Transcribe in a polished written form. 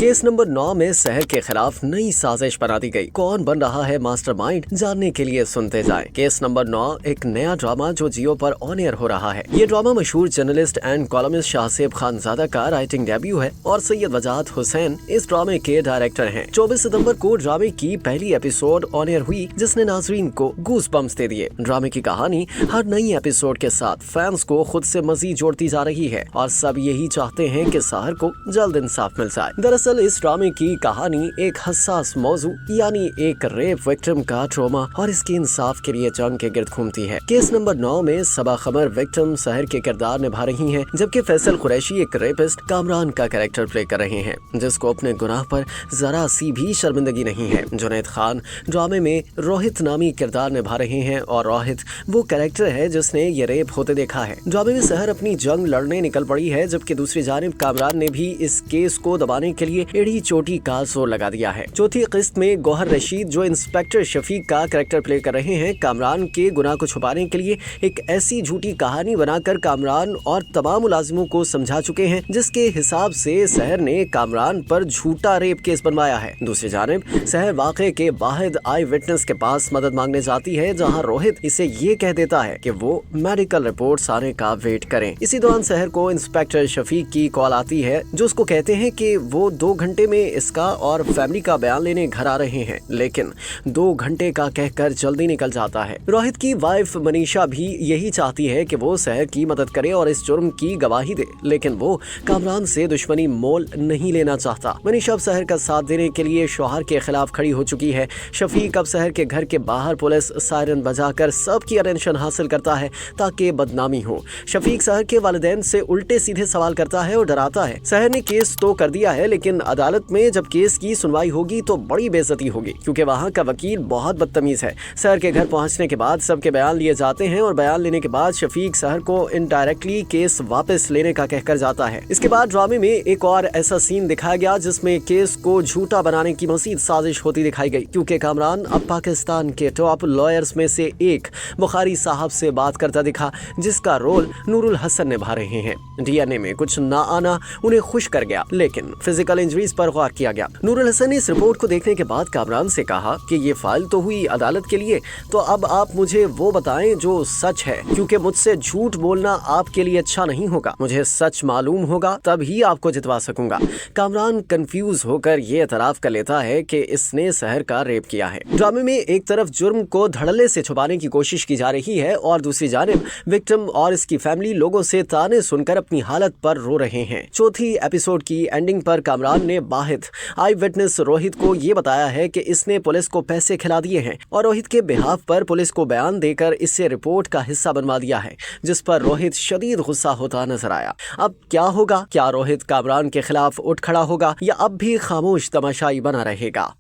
Case number 9 में सहर के खिलाफ नई साजिश बना दी गई। कौन बन रहा है मास्टरमाइंड, जानने के लिए सुनते जाएं। केस नंबर 9 एक नया ड्रामा जो जियो पर ऑन एयर हो रहा है। ये ड्रामा मशहूर जर्नलिस्ट एंड कॉलमिस्ट शाहसेब खानजादा का राइटिंग डेब्यू है और सैयद वजाहत हुसैन इस ड्रामे के डायरेक्टर हैं। 24 सितंबर को ड्रामे की पहली एपिसोड ऑन एयर हुई, जिसने नाजरीन को गूज बम्स दे दिए। ड्रामे की कहानी हर नई एपिसोड के साथ फैंस को खुद से मजीद जोड़ती जा रही है और सब यही चाहते हैं कि सहर को जल्द इंसाफ मिल जाए। दरअसल इस ड्रामे की कहानी एक हसास मौजू यानी एक रेप विक्टिम का ट्रॉमा और इसके इंसाफ के लिए जंग के गिर्द घूमती है। केस नंबर 9 में सबा खमर विक्टिम सहर के किरदार निभा रही हैं, जबकि फैसल कुरैशी एक रेपिस्ट कामरान का कैरेक्टर प्ले कर रहे हैं, जिसको अपने गुनाह पर जरा सी भी शर्मिंदगी नहीं है। जुनैद खान ड्रामे में रोहित नामी किरदार निभा रहे हैं और रोहित वो कैरेक्टर है जिसने ये रेप होते देखा है। ड्रामे में सहर अपनी जंग लड़ने निकल पड़ी है, जबकि दूसरी जानिब कामरान ने भी इस केस को दबाने के लिए एड़ी चोटी का जोर लगा दिया है। चौथी किस्त में गौहर रशीद जो इंस्पेक्टर शफीक का कैरेक्टर प्ले कर रहे हैं, कामरान के गुनाह को छुपाने के लिए एक ऐसी झूठी कहानी बनाकर कामरान और तमाम मुलाजिमों को समझा चुके हैं, जिसके हिसाब से सहर ने कामरान पर झूठा रेप केस बनवाया है। दूसरी जानिब सहर वाक़े के वाहिद आई विटनेस के पास मदद मांगने जाती है, जहां रोहित इसे ये कह देता है कि वो मेडिकल रिपोर्ट्स आने का वेट करें। इसी दौरान सहर को इंस्पेक्टर शफीक की कॉल आती है, जो उसको कहते हैं कि वो 2 घंटे में इसका और फैमिली का बयान लेने घर आ रहे हैं, लेकिन 2 घंटे का कहकर जल्दी निकल जाता है। रोहित की वाइफ मनीषा भी यही चाहती है कि वो सहर की मदद करे और इस जुर्म की गवाही दे, लेकिन वो कामरान से दुश्मनी मोल नहीं लेना चाहता। मनीषा अब सहर का साथ देने के लिए शौहर के खिलाफ खड़ी हो चुकी है। शफीक अब सहर के घर के बाहर पुलिस सायरन बजाकर सबकी अटेंशन हासिल करता है ताकि बदनामी हो। शफीक सहर के वालिदैन से उल्टे सीधे सवाल करता है और डराता है। सहर ने केस तो कर दिया है, लेकिन अदालत में जब केस की सुनवाई होगी तो बड़ी बेइज्जती होगी, क्योंकि वहाँ का वकील बहुत बदतमीज है। सहर के घर पहुँचने के बाद सबके बयान लिए जाते हैं और बयान लेने के बाद शफीक सहर को इनडायरेक्टली केस वापस लेने का कहकर जाता है। इसके बाद ड्रामे में एक और ऐसा सीन दिखाया गया जिसमें केस को झूठा बनाने की मजीद साजिश होती दिखाई गई, क्योंकि कामरान अब पाकिस्तान के टॉप लॉयर्स में से एक बुखारी साहब से बात करता दिखा, जिसका रोल नूरुल हसन निभा रहे हैं। डीएनए में कुछ ना आना उन्हें खुश कर गया, लेकिन फिजिकल इंजरीज पर गौर किया गया। नूरुल हसन ने इस रिपोर्ट को देखने के बाद कामरान से कहा कि ये फाइल तो हुई अदालत के लिए, तो अब आप मुझे वो बताएं जो सच है, क्योंकि मुझसे झूठ बोलना आपके लिए अच्छा नहीं होगा। मुझे सच मालूम होगा तब ही आपको जितवा सकूंगा। कामरान कंफ्यूज होकर ये एतराफ कर लेता है कि इसने सहर का रेप किया है। ड्रामे में एक तरफ जुर्म को धड़ल्ले से छुपाने की कोशिश की जा रही है और दूसरी जानिब विक्टिम और इसकी फैमिली लोगों से ताने सुनकर अपनी हालत पर रो रहे हैं। चौथी एपिसोड की एंडिंग पर कामरान ने वाहिद आई विटनेस रोहित को ये बताया है कि इसने पुलिस को पैसे खिला दिए हैं और रोहित के बिहाफ पर पुलिस को बयान देकर इससे रिपोर्ट का हिस्सा बनवा दिया है, जिस पर रोहित शदीद गुस्सा होता नजर आया। अब क्या होगा? क्या रोहित कामरान के खिलाफ उठ खड़ा होगा या अब भी खामोश तमाशाई बना रहेगा?